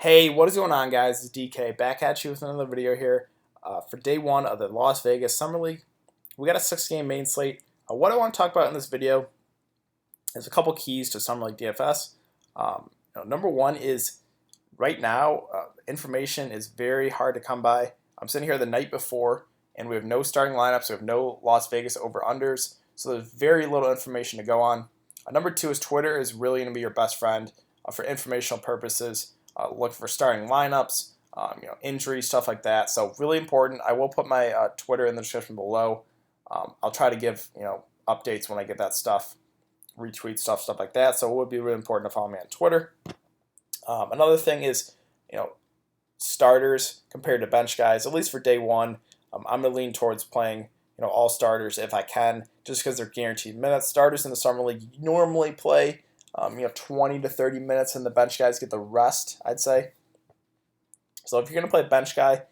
Hey, what is going on, guys? It's DK back at you with another video here for day one of the Las Vegas Summer League. We got a 6-game main slate. What I want to talk about in this video is a couple keys to Summer League DFS. Number one is right now, information is very hard to come by. I'm sitting here the night before, and we have no starting lineups. We have no Las Vegas over-unders, so there's very little information to go on. Number two is Twitter is really going to be your best friend for informational purposes. Look for starting lineups, injuries, stuff like that. So really important. I will put my Twitter in the description below. I'll try to give updates when I get that stuff, retweet stuff like that. So it would be really important to follow me on Twitter. Another thing is starters compared to bench guys. At least for day one, I'm gonna lean towards playing all starters if I can, just because they're guaranteed minutes. Starters in the summer league normally play 20 to 30 minutes, and the bench guys get the rest, I'd say. So if you're going to play a bench guy,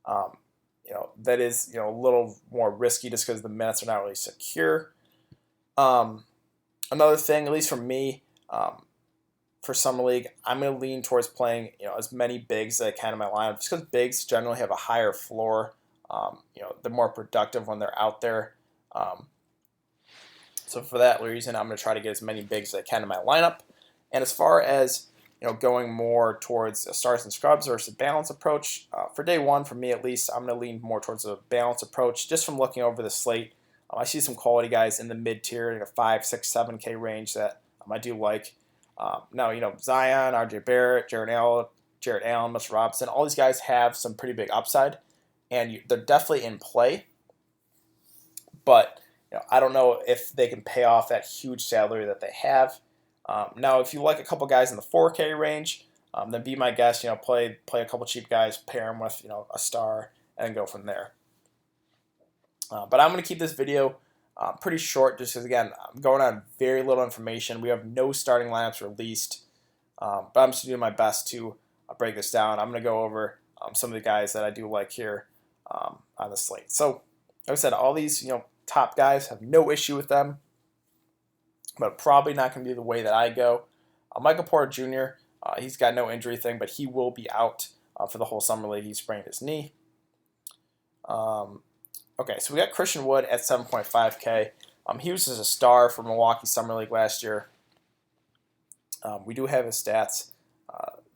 that is a little more risky just because the minutes are not really secure. Another thing, at least for me, for summer league, I'm going to lean towards playing as many bigs as I can in my lineup, just because bigs generally have a higher floor. They're more productive when they're out there. So for that reason, I'm going to try to get as many bigs as I can in my lineup. And as far as going more towards a stars and scrubs versus a balance approach, for day one, for me at least, I'm going to lean more towards a balance approach. Just from looking over the slate, I see some quality guys in the mid-tier, in a 5, 6, 7K range that I do like. Now, Zion, RJ Barrett, Jarrett Allen, Mitchell Robinson, all these guys have some pretty big upside, and they're definitely in play. But I don't know if they can pay off that huge salary that they have. Now, if you like a couple guys in the 4K range, then be my guest. Play a couple cheap guys, pair them with a star, and then go from there. But I'm going to keep this video pretty short, just because again I'm going on very little information. We have no starting lineups released, but I'm just doing my best to break this down. I'm going to go over some of the guys that I do like here on the slate. So, like I said, all these top guys, have no issue with them, but probably not going to be the way that I go. Michael Porter Jr., he's got no injury thing, but he will be out for the whole summer league. He sprained his knee. Okay, so we got Christian Wood at 7.5K. He was just a star for Milwaukee Summer League last year. We do have his stats.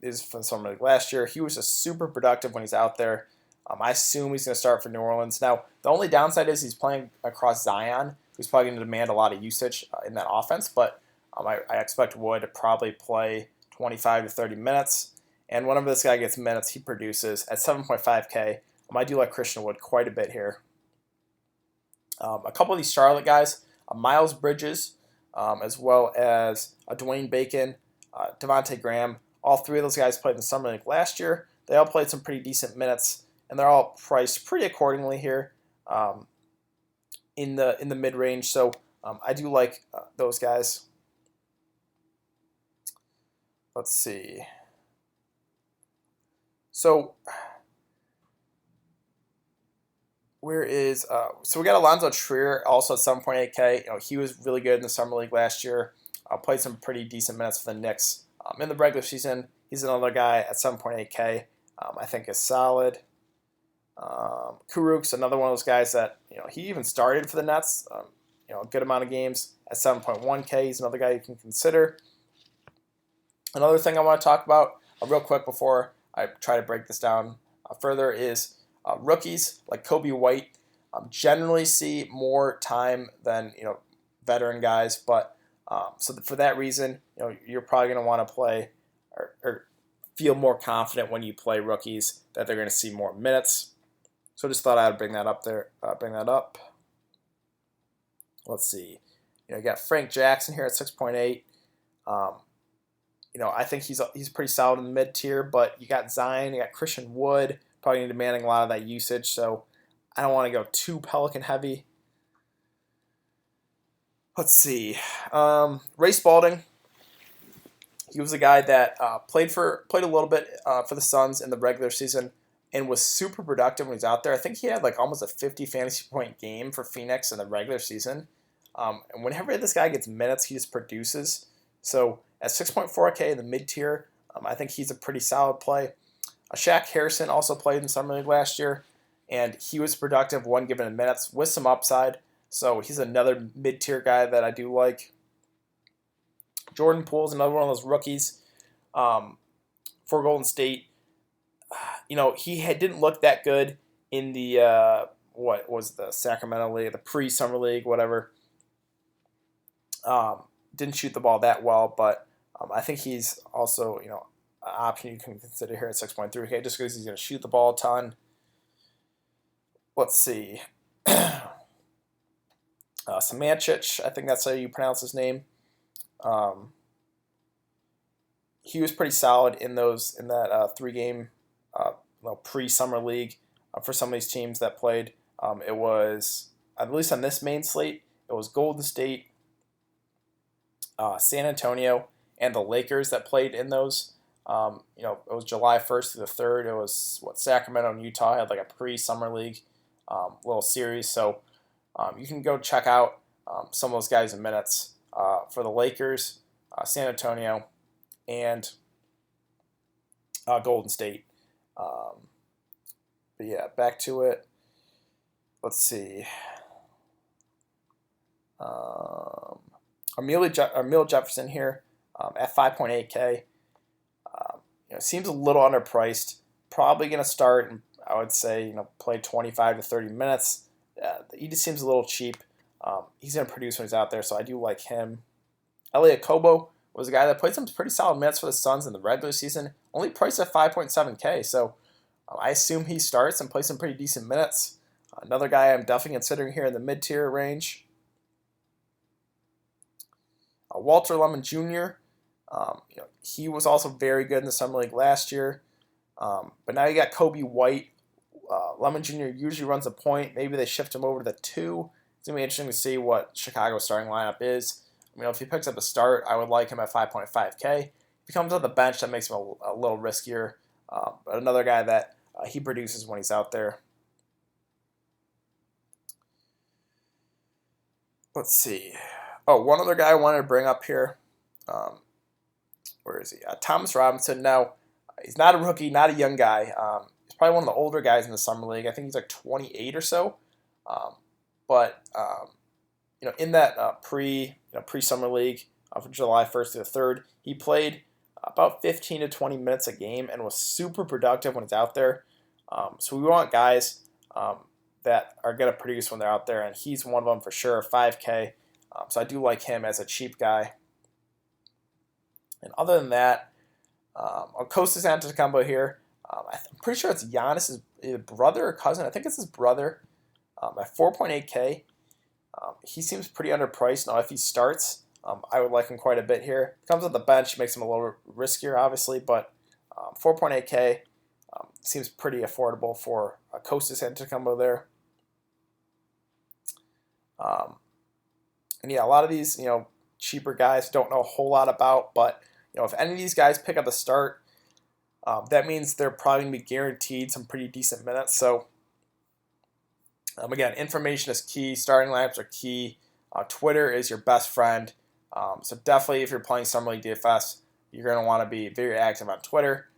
This is from the Summer League last year. He was just super productive when he's out there. I assume he's going to start for New Orleans. Now, the only downside is he's playing across Zion, who's probably going to demand a lot of usage in that offense, but I expect Wood to probably play 25 to 30 minutes, and whenever this guy gets minutes, he produces. At 7.5K, I do like Christian Wood quite a bit here. A couple of these Charlotte guys, Miles Bridges, as well as Dwayne Bacon, Devontae Graham, all three of those guys played in the Summer League last year. They all played some pretty decent minutes, and they're all priced pretty accordingly here in the mid-range. So I do like those guys. Let's see. So where is so we got Alonso Trier also at 7.8K. He was really good in the Summer League last year. Played some pretty decent minutes for the Knicks in the regular season. He's another guy at 7.8K. I think is solid. Kuruk's another one of those guys that he even started for the Nets. A good amount of games at 7.1K. He's another guy you can consider. Another thing I want to talk about real quick before I try to break this down further is rookies like Kobe White. Generally see more time than veteran guys, but so for that reason, you're probably going to want to play or feel more confident when you play rookies that they're going to see more minutes. So just thought I would bring that up there. Let's see. You got Frank Jackson here at 6.8. I think he's pretty solid in the mid tier, but you got Zion, you got Christian Wood, probably demanding a lot of that usage. So I don't want to go too Pelican heavy. Let's see. Ray Spaulding. He was a guy that played a little bit for the Suns in the regular season and was super productive when he was out there. I think he had like almost a 50 fantasy point game for Phoenix in the regular season. And whenever this guy gets minutes, he just produces. So at 6.4K in the mid tier, I think he's a pretty solid play. Shaq Harrison also played in Summer League last year, and he was productive one given minutes with some upside. So he's another mid-tier guy that I do like. Jordan Poole's another one of those rookies for Golden State. He didn't look that good in the what was the Sacramento League, the pre-Summer League, whatever. Didn't shoot the ball that well, but I think he's also an option you can consider here at 6.3K just because he's going to shoot the ball a ton. Let's see. Samancic, I think that's how you pronounce his name. He was pretty solid in that 3-game pre-Summer League for some of these teams that played. It was, at least on this main slate, it was Golden State, San Antonio, and the Lakers that played in those. It was July 1st through the 3rd. It was Sacramento and Utah had like a pre-Summer League little series. So you can go check out some of those guys in minutes for the Lakers, San Antonio, and Golden State. But yeah, back to it. Let's see. Amelia Jefferson here at 5.8K. Seems a little underpriced. Probably going to start, and I would say, play 25 to 30 minutes. He just seems a little cheap. He's going to produce when he's out there, so I do like him. Eliot Cobo was a guy that played some pretty solid minutes for the Suns in the regular season, only priced at 5.7K, so I assume he starts and plays some pretty decent minutes. Another guy I'm definitely considering here in the mid-tier range. Walter Lemon Jr., he was also very good in the Summer League last year, but now you got Kobe White. Lemon Jr. usually runs a point. Maybe they shift him over to the 2. It's going to be interesting to see what Chicago's starting lineup is. If he picks up a start, I would like him at 5.5K. If he comes off the bench, that makes him a little riskier. But another guy that he produces when he's out there. Let's see. Oh, one other guy I wanted to bring up here. Where is he? Thomas Robinson. Now, he's not a rookie, not a young guy. He's probably one of the older guys in the Summer League. I think he's like 28 or so. In that pre-Summer League from July 1st to the 3rd, he played about 15 to 20 minutes a game and was super productive when he's out there. So we want guys that are going to produce when they're out there, and he's one of them for sure, 5K. So I do like him as a cheap guy. And other than that, Kostas Antetokounmpo here. I'm pretty sure it's Giannis' brother or cousin. I think it's his brother at 4.8K. He seems pretty underpriced. Now, if he starts, I would like him quite a bit here. Comes off the bench, makes him a little riskier, obviously, but 4.8K seems pretty affordable for Kostas Antetokounmpo there. And yeah, a lot of these, cheaper guys don't know a whole lot about, but if any of these guys pick up the start, that means they're probably going to be guaranteed some pretty decent minutes. So again, information is key. Starting lineups are key. Twitter is your best friend. So definitely, if you're playing Summer League DFS, you're going to want to be very active on Twitter.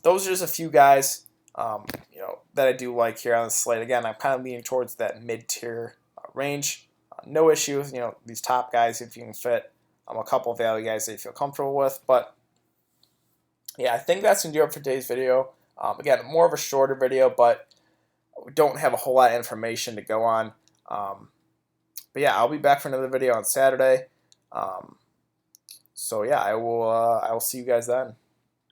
Those are just a few guys, that I do like here on the slate. Again, I'm kind of leaning towards that mid-tier range. No issue with these top guys if you can fit a couple of value guys that you feel comfortable with. But yeah, I think that's going to do it for today's video. Again, more of a shorter video, but we don't have a whole lot of information to go on. But yeah, I'll be back for another video on Saturday. So yeah, I will see you guys then.